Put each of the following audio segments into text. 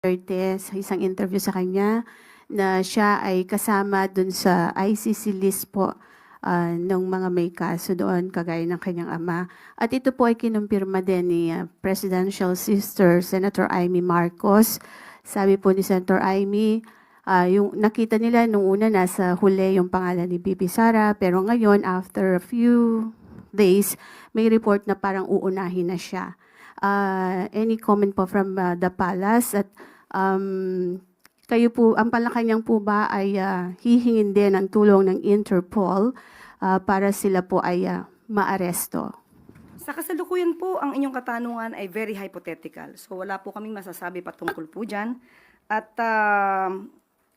Duterte sa isang interview sa kanya na siya ay kasama dun sa ICC list po ng mga may kaso doon kagaya ng kanyang ama. At ito po ay kinumpirma din ni Presidential Sister Senator Amy Marcos. Sabi po ni Senator Amy, yung nakita nila nung una nasa huli yung pangalan ni Bibi Sara, pero ngayon after a few days may report na parang uunahin na siya. Any comment po from the palace at kayo po, ang Malacanang po ba ay hihingin din ng tulong ng Interpol para sila po ay maaresto? Sa kasalukuyan po, ang inyong katanungan ay very hypothetical. So wala po kaming masasabi patungkol po dyan. At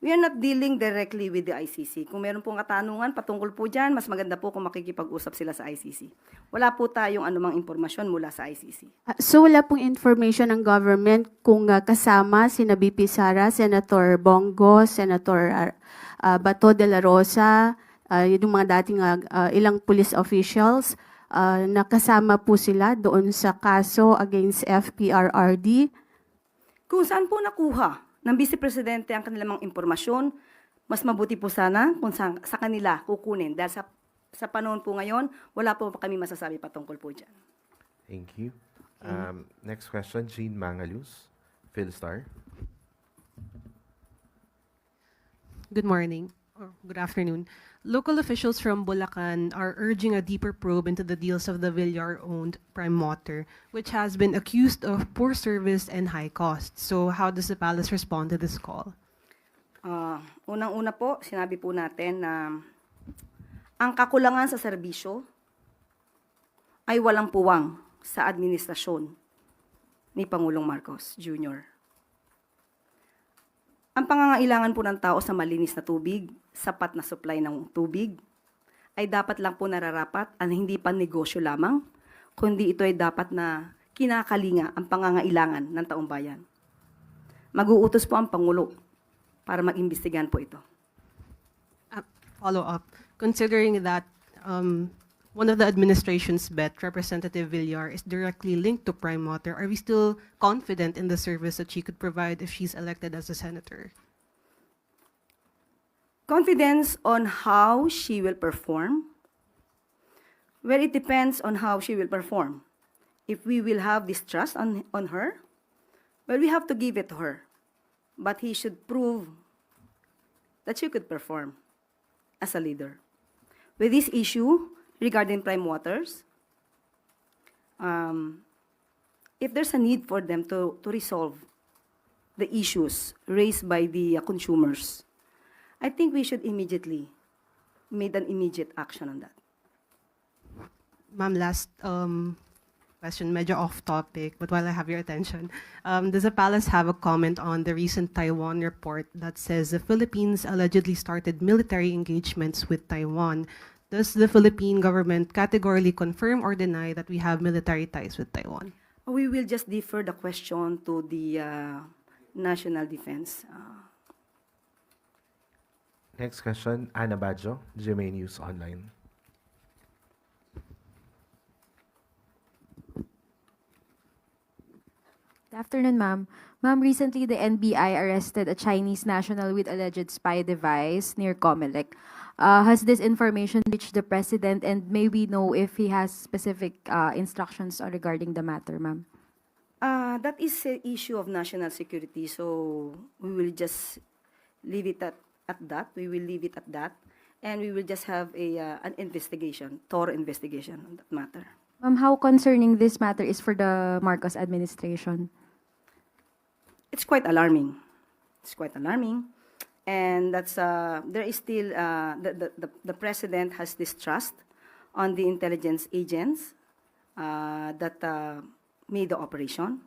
we are not dealing directly with the ICC. Kung meron pong katanungan patungkol po dyan, mas maganda po kung makikipag-usap sila sa ICC. Wala po tayong anumang impormasyon mula sa ICC. So wala pong information ng government kung kasama sina BP Sara, Senator Bongo, Senator Bato de la Rosa, yung mga dating ilang police officials, nakasama po sila doon sa kaso against FPRRD. Kung saan po nakuha ng Vice Presidente ang kanilang mga impormasyon, mas mabuti po sana kung sa kanila kukunin. Dahil sa panahon po ngayon, wala po kami masasabi patungkol po dyan. Thank you. Next question, Jean Mangalus, Philstar. Good morning, or good afternoon. Local officials from Bulacan are urging a deeper probe into the deals of the Villar-owned Prime Water, which has been accused of poor service and high costs. So how does the palace respond to this call? Unang-una po, sinabi po natin na ang kakulangan sa serbisyo ay walang puwang sa administrasyon ni Pangulong Marcos Jr. Ang pangangailangan po ng tao sa malinis na tubig, sapat na supply ng tubig, ay dapat lang po nararapat at hindi pa negosyo lamang, kundi ito ay dapat na kinakalinga ang pangangailangan ng taong bayan. Mag-uutos po ang Pangulo para mag-imbestigahan po ito. Follow up, considering that one of the administration's bet, Representative Villar, is directly linked to Prime Water, are we still confident in the service that she could provide if she's elected as a senator? Confidence on how she will perform? Well, it depends on how she will perform. If we will have distrust on her, well, we have to give it to her. But he should prove that she could perform as a leader. With this issue regarding Prime Waters, if there's a need for them to resolve the issues raised by the consumers, I think we should immediately make an immediate action on that. Ma'am, last question, medyo off topic, but while I have your attention, does the palace have a comment on the recent Taiwan report that says the Philippines allegedly started military engagements with Taiwan? Does the Philippine government categorically confirm or deny that we have military ties with Taiwan? We will just defer the question to the National Defense. Next question, Ana Badjo, GMA News Online. Good afternoon, ma'am. Ma'am, recently the NBI arrested a Chinese national with alleged spy device near Comelec. Has this information reached the president, and may we know if he has specific instructions regarding the matter, ma'am? That is an issue of national security, so we will just leave it at that. We will leave it at that, and we will just have an investigation, thorough investigation on that matter. Ma'am, how concerning this matter is for the Marcos administration? It's quite alarming. It's quite alarming, and that's there is still the president has distrust on the intelligence agents that made the operation.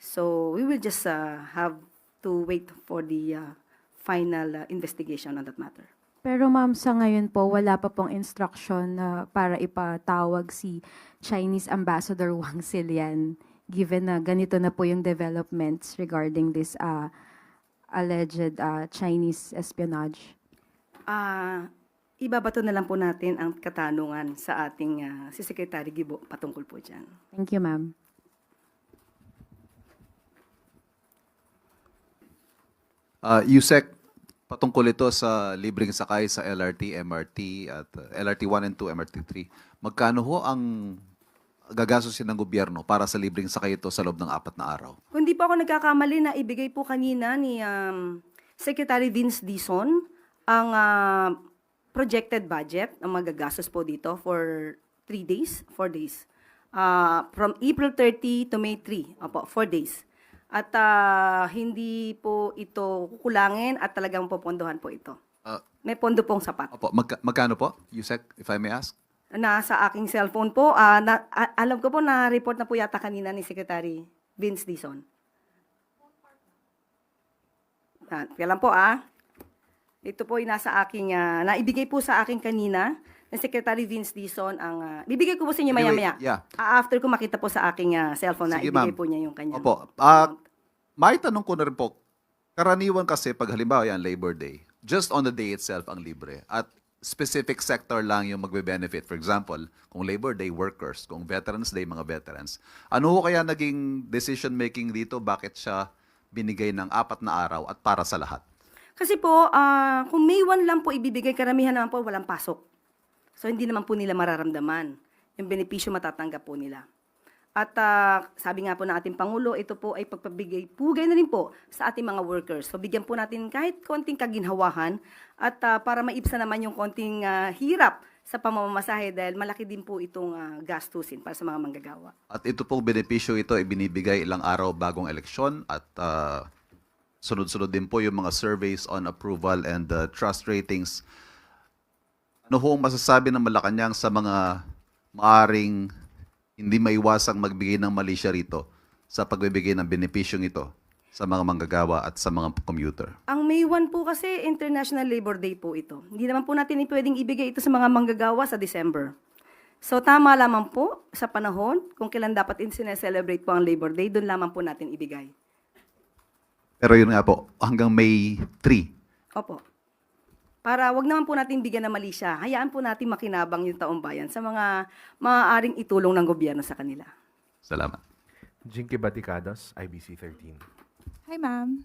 So we will just have to wait for the final investigation on that matter. Pero ma'am, sa ngayon po, wala pa pong instruction para ipatawag si Chinese Ambassador Wang Xilian, given na ganito na po yung developments regarding this alleged Chinese espionage. Ibabato na lang po natin ang katanungan sa ating si Secretary Gibo patungkol po dyan. Thank you, ma'am. Yusek, patungkol ito sa libreng sakay sa LRT, MRT at LRT 1 and 2, MRT 3. Magkano ho ang gagastusin ng gobyerno para sa libreng sakay ito sa loob ng 4 na araw? Kung di po ako nagkakamali na ibigay po kanina ni Secretary Vince Dizon ang projected budget ang magagastos po dito for 4 days. From April 30 to May 3, opo, 4 days. At hindi po ito kukulangin at talagang popondohan po ito. May pondo pong sapat. Opo, magkano po, Yusek, if I may ask? Nasa aking cellphone po, alam ko po na report na po yata kanina ni Secretary Vince Dizon. Kaya lang po ito po ay nasa aking, naibigay po sa akin kanina ni Secretary Vince Dizon ang, bibigay ko po sa inyo Anyway, maya-maya. yeah. After ko makita po sa aking cellphone na Sige, ibigay ma'am. po niya yung kanyang. Opo. May tanong ko na rin po, karaniwan kasi pag halimbawa yan, Labor Day, just on the day itself ang libre. At specific sector lang yung magbe-benefit. For example, kung Labor Day, workers. Kung Veterans Day, mga veterans. Ano ho kaya naging decision making dito? Bakit siya binigay ng 4 na araw at para sa lahat? Kasi po, kung May 1 lang po ibibigay, karamihan naman po walang pasok. So, hindi naman po nila mararamdaman. Yung benepisyo matatanggap po nila. At sabi nga po ng ating Pangulo, ito po ay pagpabigay-pugay na rin po sa ating mga workers. So, bigyan po natin kahit konting kaginhawahan at para maibsa naman yung konting hirap sa pamamasahe dahil malaki din po itong gastusin para sa mga manggagawa. At ito pong benepisyo ito ay binibigay ilang araw bagong eleksyon at sunod-sunod din po yung mga surveys on approval and trust ratings. Ano ho ang masasabi ng Malacanang sa mga maaring hindi maiwasang magbigay ng mali siya rito sa pagbibigay ng benepisyong ito sa mga manggagawa at sa mga commuter? Ang May 1 po kasi International Labor Day po ito. Hindi naman po natin pwedeng ibigay ito sa mga manggagawa sa December. So tama lamang po sa panahon kung kailan dapat sineselebrate po ang Labor Day, doon lamang po natin ibigay. Pero yun nga po, hanggang May 3. Opo. Para wag naman po natin bigyan ng mali siya. Hayaan po natin makinabang yung taong bayan sa mga maaaring itulong ng gobyerno sa kanila. Salamat. Jinky Baticados, IBC 13. Hi, ma'am.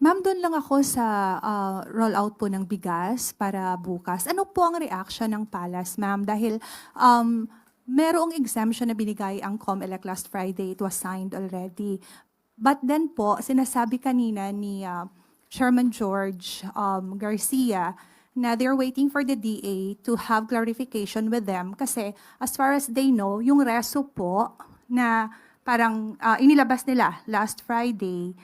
Ma'am, doon lang ako sa rollout po ng bigas para bukas. Ano po ang reaction ng Palace, ma'am? Dahil merong exemption na binigay ang COMELEC last Friday. It was signed already. But then po, sinasabi kanina ni Chairman George Garcia na they're waiting for the DA to have clarification with them kasi as far as they know, yung reso po na parang inilabas nila last Friday,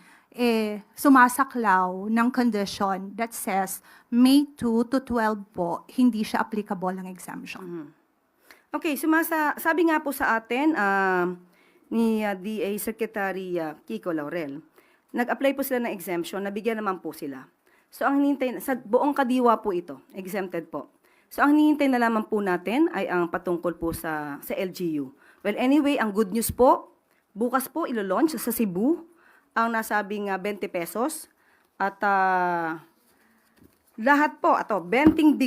sumasaklaw ng condition that says May 2 to 12 po, hindi siya applicable ang exemption. Okay, sabi nga po sa atin ni DA Secretary Kiko Laurel, nag-apply po sila ng exemption, nabigyan naman po sila. So ang hinihintay, sa buong kadiwa po ito, exempted po. So ang hinihintay na lamang po natin ay ang patungkol po sa LGU. Well, anyway, ang good news po, bukas po ilo-launch sa Cebu ang nasabing 20 pesos at lahat po, 20